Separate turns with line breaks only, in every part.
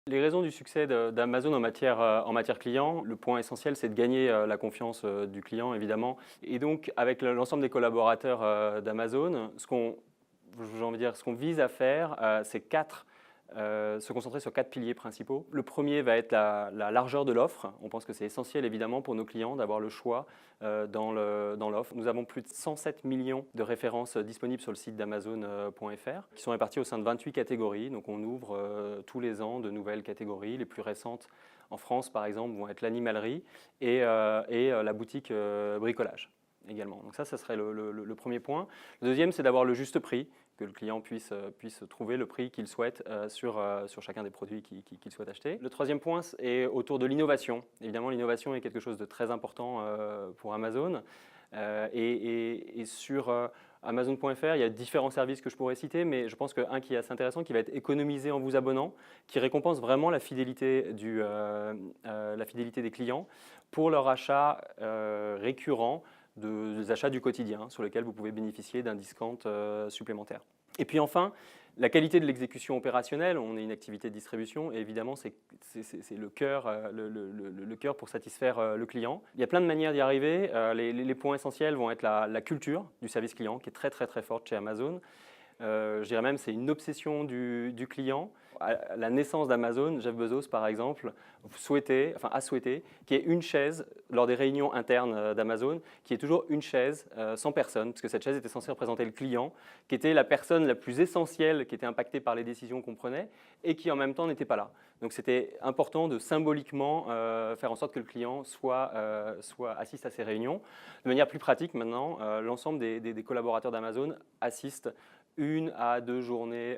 Les raisons du succès d'Amazon en matière client, le point essentiel, c'est de gagner la confiance du client, évidemment. Et donc, avec l'ensemble des collaborateurs d'Amazon, ce qu'on vise à faire, c'est se concentrer sur 4 piliers principaux. Le premier va être la largeur de l'offre. On pense que c'est essentiel, évidemment, pour nos clients d'avoir le choix dans l'offre. Nous avons plus de 107 millions de références disponibles sur le site d'Amazon.fr qui sont réparties au sein de 28 catégories. Donc on ouvre tous les ans de nouvelles catégories. Les plus récentes en France, par exemple, vont être l'animalerie et la boutique bricolage également. Donc ça serait le premier point. Le deuxième, c'est d'avoir le juste prix, que le client puisse trouver le prix qu'il souhaite sur chacun des produits qu'il souhaite acheter. Le troisième point est autour de l'innovation. Évidemment, l'innovation est quelque chose de très important pour Amazon. Et sur Amazon.fr, il y a différents services que je pourrais citer, mais je pense qu'un qui est assez intéressant, qui va être économisé en vous abonnant, qui récompense vraiment la fidélité des clients pour leur achat récurrent des achats du quotidien sur lesquels vous pouvez bénéficier d'un discount supplémentaire. Et puis enfin, la qualité de l'exécution opérationnelle. On est une activité de distribution et évidemment, c'est le cœur pour satisfaire le client. Il y a plein de manières d'y arriver. Les points essentiels vont être la culture du service client qui est très très très forte chez Amazon. Je dirais même c'est une obsession du client. À la naissance d'Amazon, Jeff Bezos, par exemple, a souhaité qu'il y ait une chaise lors des réunions internes d'Amazon, qui est toujours une chaise sans personne, parce que cette chaise était censée représenter le client, qui était la personne la plus essentielle, qui était impactée par les décisions qu'on prenait, et qui en même temps n'était pas là. Donc c'était important de symboliquement faire en sorte que le client assiste à ces réunions. De manière plus pratique maintenant, l'ensemble des collaborateurs d'Amazon assistent 1 à 2 journées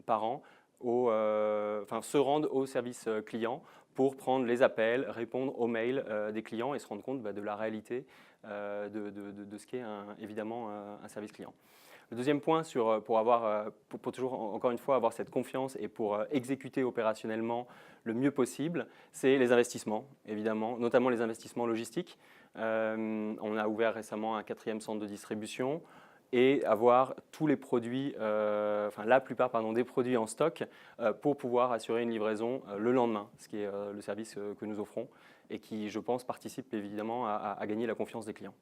par an se rendent au service client pour prendre les appels, répondre aux mails des clients et se rendre compte de la réalité de ce qu'est évidemment un service client. Le deuxième point, pour toujours encore une fois avoir cette confiance et pour exécuter opérationnellement le mieux possible, c'est les investissements, évidemment, notamment les investissements logistiques. On a ouvert récemment un 4e centre de distribution et avoir tous les produits, la plupart des produits en stock pour pouvoir assurer une livraison le lendemain, ce qui est le service que nous offrons et qui, je pense, participe évidemment à gagner la confiance des clients.